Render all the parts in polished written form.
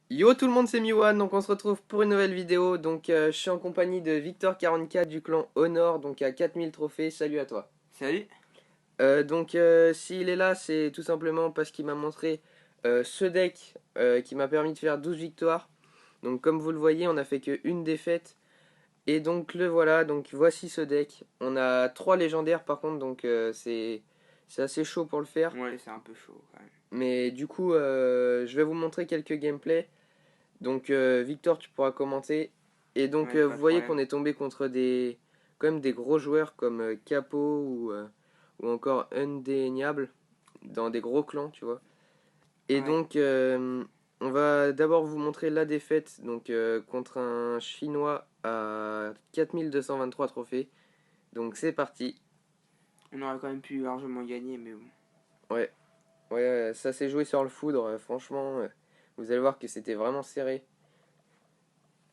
Yo tout le monde, c'est Miwan, donc on se retrouve pour une nouvelle vidéo. Donc je suis en compagnie de Victor44 du clan Honor, donc à 4000 trophées. Salut à toi. Salut. S'il est là, c'est tout simplement parce qu'il m'a montré ce deck qui m'a permis de faire 12 victoires. Donc comme vous le voyez, on a fait qu'une défaite. Et donc le voilà, donc voici ce deck. On a 3 légendaires par contre, donc c'est assez chaud pour le faire. Ouais, c'est un peu chaud quand même. Mais du coup, je vais vous montrer quelques gameplays. Donc Victor, tu pourras commenter. Et donc Ouais, pas vous de voyez qu'on problème. est tombé contre des quand même des gros joueurs comme Capo ou encore Undéniable dans des gros clans, tu vois. Et Ouais. donc on va d'abord vous montrer la défaite donc contre un Chinois à 4223 trophées. Donc c'est parti. On aurait quand même pu largement gagner, mais bon. Ouais, ouais, ça s'est joué sur le foudre, franchement, vous allez voir que c'était vraiment serré.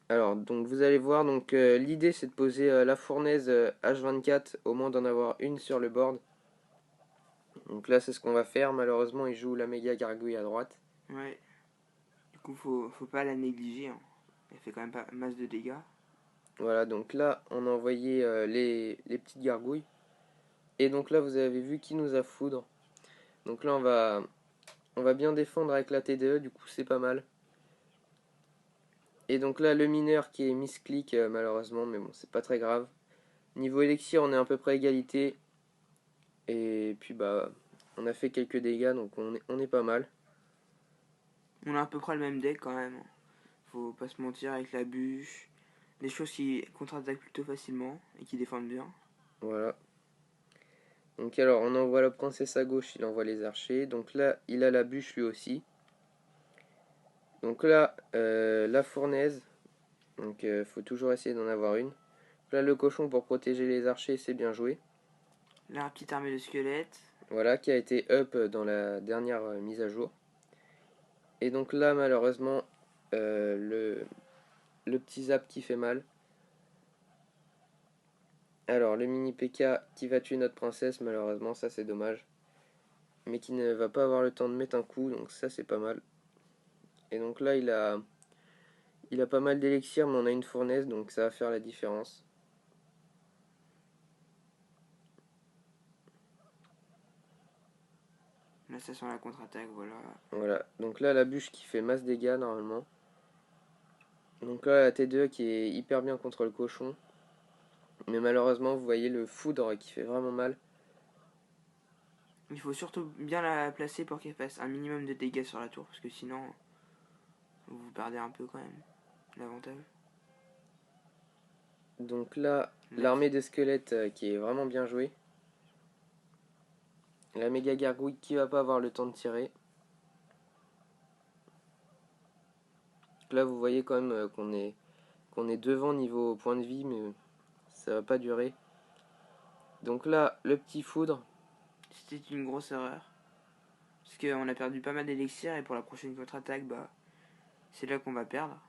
Alors, donc vous allez voir, donc l'idée c'est de poser la fournaise H24, au moins d'en avoir une sur le board. Donc là c'est ce qu'on va faire, malheureusement il joue la méga gargouille à droite. Ouais. Du coup, faut pas la négliger, hein. Elle fait quand même pas masse de dégâts. Voilà, donc là on a envoyé les petites gargouilles. Et donc là vous avez vu qui nous a foudre. Donc là on va bien défendre avec la TDE, du coup c'est pas mal. Et donc là le mineur qui est misclick malheureusement, mais bon c'est pas très grave. Niveau élixir on est à peu près égalité. Et puis bah on a fait quelques dégâts donc on est pas mal. On a à peu près le même deck quand même, hein. Faut pas se mentir avec la bûche. Des choses qui contre-attaquent plutôt facilement et qui défendent bien. Voilà. Donc alors on envoie la princesse à gauche, il envoie les archers. Donc là il a la bûche lui aussi. Donc là la fournaise. Donc faut toujours essayer d'en avoir une. Là le cochon pour protéger les archers, c'est bien joué. Là, petite armée de squelettes. Voilà qui a été up dans la dernière mise à jour. Et donc là malheureusement le petit zap qui fait mal. Alors le mini PK qui va tuer notre princesse, malheureusement ça c'est dommage. Mais qui ne va pas avoir le temps de mettre un coup, donc ça c'est pas mal. Et donc là il a pas mal d'élixir, mais on a une fournaise, donc ça va faire la différence. Là, ça sent la contre-attaque, voilà. Voilà, donc là la bûche qui fait masse dégâts normalement. Donc là la T2 qui est hyper bien contre le cochon. Mais malheureusement vous voyez le foudre qui fait vraiment mal. Il faut surtout bien la placer pour qu'elle fasse un minimum de dégâts sur la tour, parce que sinon, vous perdez un peu quand même l'avantage. Donc là La l'armée de squelettes qui est vraiment bien jouée. La méga gargouille qui va pas avoir le temps de tirer. Donc là vous voyez quand même qu'on est devant niveau point de vie, mais ça va pas durer. Donc là le petit foudre. C'était une grosse erreur. Parce qu'on a perdu pas mal d'élixir et pour la prochaine contre-attaque, bah, c'est là qu'on va perdre.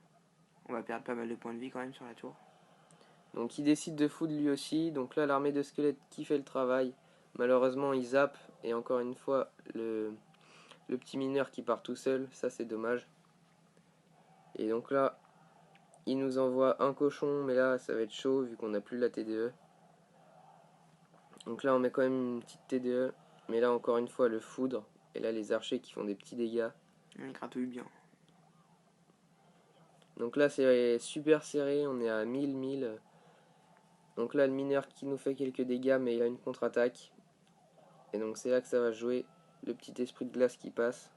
On va perdre pas mal de points de vie quand même sur la tour. Donc il décide de foudre lui aussi. Donc là l'armée de squelettes qui fait le travail. Malheureusement il zappe. Et encore une fois le petit mineur qui part tout seul. Ça c'est dommage. Et donc là il nous envoie un cochon. Mais là ça va être chaud vu qu'on n'a plus la TDE. Donc là on met quand même une petite TDE. Mais là encore une fois le foudre. Et là les archers qui font des petits dégâts. On gratouille bien. Donc là c'est super serré. On est à 1000. Donc là le mineur qui nous fait quelques dégâts. Mais il a une contre-attaque. Et donc c'est là que ça va jouer. Le petit esprit de glace qui passe.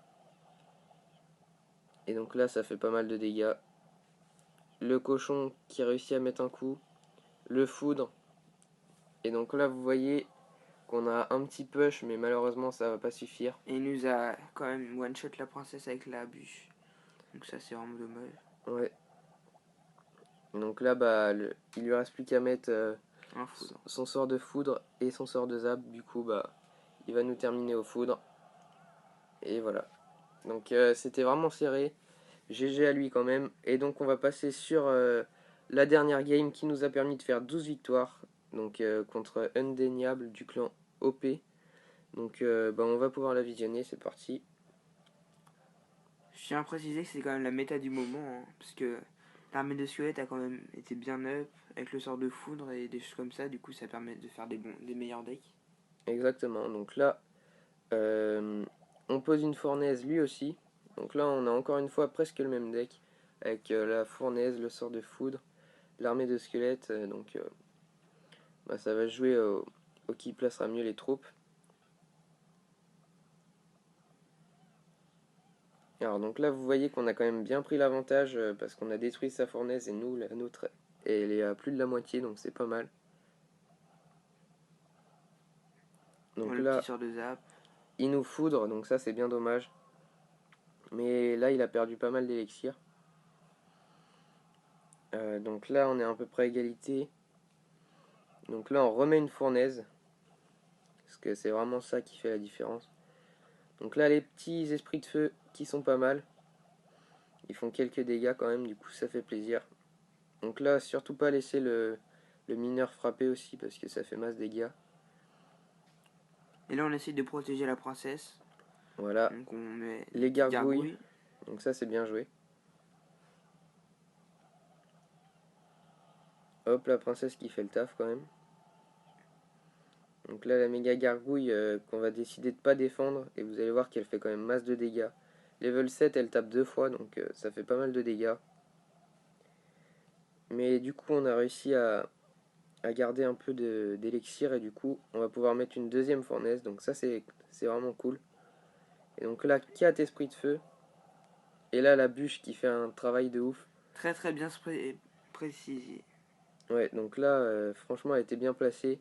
Et donc là ça fait pas mal de dégâts. Le cochon qui réussit à mettre un coup. Le foudre. Et donc là vous voyez qu'on a un petit push, mais malheureusement ça va pas suffire. Et il nous a quand même one-shot la princesse avec la bûche. Donc ça, c'est vraiment dommage. Ouais. Donc là bah il lui reste plus qu'à mettre Un foudre. son sort de foudre et son sort de zap. Du coup bah il va nous terminer au foudre. Et voilà. Donc c'était vraiment serré. GG à lui quand même. Et donc on va passer sur la dernière game qui nous a permis de faire 12 victoires. Donc contre Undéniable du clan OP. Donc bah, on va pouvoir la visionner, c'est parti. Je tiens à préciser que c'est quand même la méta du moment, hein, parce que l'armée de squelettes a quand même été bien up, avec le sort de foudre et des choses comme ça, du coup ça permet de faire des meilleurs decks. Exactement. Donc là, euh, on pose une fournaise lui aussi. Donc là, on a encore une fois presque le même deck. Avec la fournaise, le sort de foudre, l'armée de squelettes. Bah, ça va jouer au qui placera mieux les troupes. Alors donc là, vous voyez qu'on a quand même bien pris l'avantage parce qu'on a détruit sa fournaise et nous, la nôtre, elle est à plus de la moitié, donc c'est pas mal. Bon, Donc le petit là, sort de zap. il nous foudre, donc ça c'est bien dommage. Mais là, il a perdu pas mal d'élixir. Donc là, on est à peu près à égalité. Donc là, on remet une fournaise. Parce que c'est vraiment ça qui fait la différence. Donc là, les petits esprits de feu qui sont pas mal. Ils font quelques dégâts quand même, du coup ça fait plaisir. Donc là, surtout pas laisser le mineur frapper aussi parce que ça fait masse dégâts. Et là on essaye de protéger la princesse. Voilà, Donc on met des les petites gargouilles. gargouilles. Donc ça c'est bien joué. Hop, la princesse qui fait le taf quand même. Donc là, la méga gargouille qu'on va décider de pas défendre. Et vous allez voir qu'elle fait quand même masse de dégâts. Level 7, elle tape 2 fois, donc ça fait pas mal de dégâts. Mais du coup, on a réussi à garder un peu d'élixir. Et du coup, on va pouvoir mettre une deuxième fournaise. Donc ça, c'est vraiment cool. Et donc là, 4 esprits de feu. Et là, la bûche qui fait un travail de ouf. Très très bien précisé. Ouais, donc là, franchement, elle était bien placée.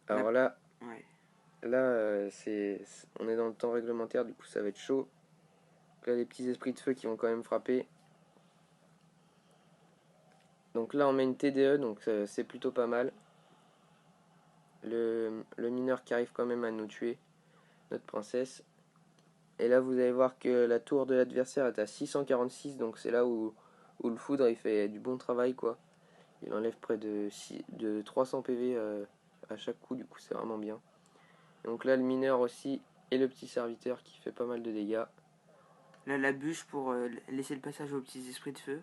La... Alors là, Ouais. on est dans le temps réglementaire, du coup, ça va être chaud. Donc là, les petits esprits de feu qui vont quand même frapper. Donc là, on met une TDE, donc c'est plutôt pas mal. Le mineur qui arrive quand même à nous tuer, notre princesse. Et là, vous allez voir que la tour de l'adversaire est à 646, donc c'est là où le foudre il fait du bon travail, quoi. Il enlève près de 300 PV à chaque coup, du coup, c'est vraiment bien. Donc là, le mineur aussi, et le petit serviteur qui fait pas mal de dégâts. Là la bûche pour laisser le passage aux petits esprits de feu.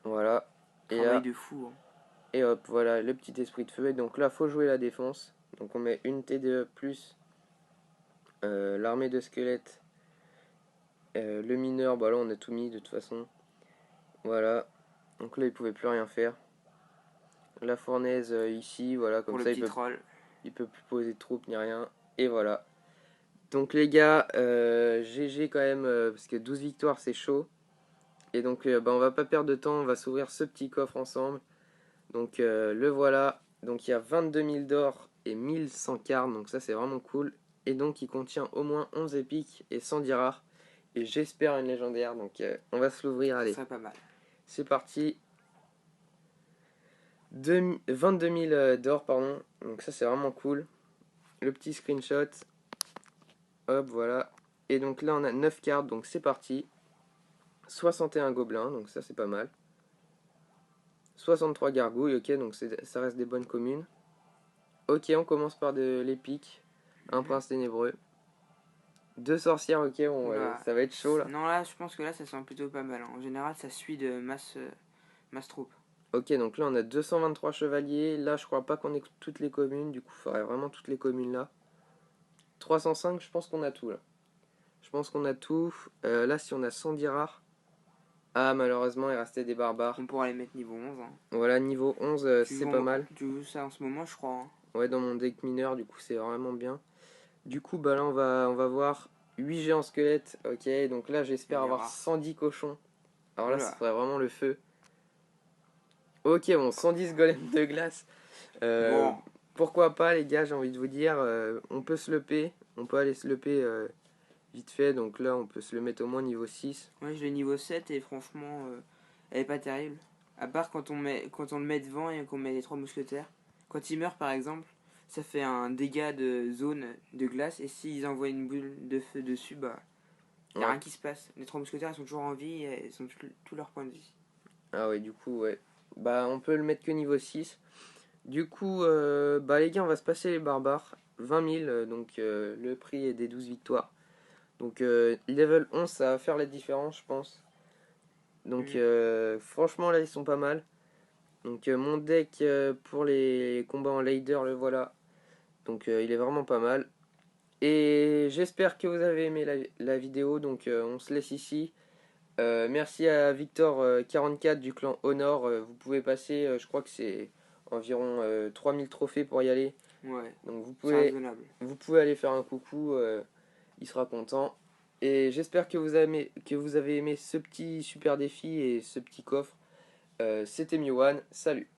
Voilà. Et Travail là, de fou. Hein. et hop, voilà, le petit esprit de feu. Et donc là, faut jouer la défense. Donc on met une TDE plus l'armée de squelettes. Le mineur, bah là on a tout mis de toute façon. Voilà. Donc là il pouvait plus rien faire. La fournaise ici, voilà, Pour comme le ça petit troll. il peut plus poser de troupes ni rien. Et voilà. Donc les gars, GG quand même, parce que 12 victoires c'est chaud. Et donc bah, on va pas perdre de temps, on va s'ouvrir ce petit coffre ensemble. Donc le voilà. Donc il y a 22 000 d'or et 1100 cartes, donc ça c'est vraiment cool. Et donc il contient au moins 11 épiques et 110 rares. Et j'espère une légendaire, donc on va se l'ouvrir, Ça allez. serait pas mal. C'est parti. 22 000 d'or, pardon. Donc ça c'est vraiment cool. Le petit screenshot. Hop, voilà. Et donc là on a 9 cartes, donc c'est parti. 61 gobelins, donc ça c'est pas mal. 63 gargouilles, ok, donc ça reste des bonnes communes. Ok, on commence par de l'épique. Un prince ténébreux. Deux sorcières, ok, bon, Oula. ça va être chaud là. Non là je pense que là ça sent plutôt pas mal. Hein. En général ça suit de masse troupe. Ok, donc là on a 223 chevaliers. Là je crois pas qu'on ait toutes les communes, du coup il faudrait vraiment toutes les communes là. 305, je pense qu'on a tout là. Je pense qu'on a tout. Là si on a 110 rares. Ah, malheureusement il restait des barbares. On pourra les mettre niveau 11. Hein. Voilà, niveau 11, c'est pas mal. Tu joues ça en ce moment je crois. Hein. Ouais, dans mon deck mineur, du coup c'est vraiment bien. Du coup, bah là on va voir 8 géants squelettes. Ok, donc là j'espère Il est avoir rare. 110 cochons. Alors là, ce Oula. serait vraiment le feu. Ok, bon, 110 golems de glace. Euh, Bon. Pourquoi pas, les gars, j'ai envie de vous dire. On peut se le payer. On peut aller se le payer vite fait. Donc là, on peut se le mettre au moins niveau 6. Ouais je l'ai niveau 7 et franchement elle est pas terrible. À part quand on le met devant et qu'on met les trois mousquetaires. Quand il meurt par exemple, ça fait un dégât de zone de glace et s'ils envoient une boule de feu dessus, bah y a Ouais. rien qui se passe. Les trois mousquetaires ils sont toujours en vie et ils ont tous leurs points de vie. Ah ouais, du coup, ouais. Bah, on peut le mettre que niveau 6. Du coup, bah les gars, on va se passer les barbares. 20 000, donc le prix est des 12 victoires. Donc level 11, ça va faire la différence, je pense. Donc Mm. franchement, là, ils sont pas mal. Donc mon deck pour les combats en lader, le voilà. Donc il est vraiment pas mal. Et j'espère que vous avez aimé la vidéo. Donc on se laisse ici. Merci à Victor44 du clan Honor. Vous pouvez passer, je crois que c'est environ 3000 trophées pour y aller. Ouais, Donc c'est raisonnable. vous pouvez aller faire un coucou, il sera content. Et j'espère que vous avez aimé ce petit super défi et ce petit coffre. C'était Miwan, salut.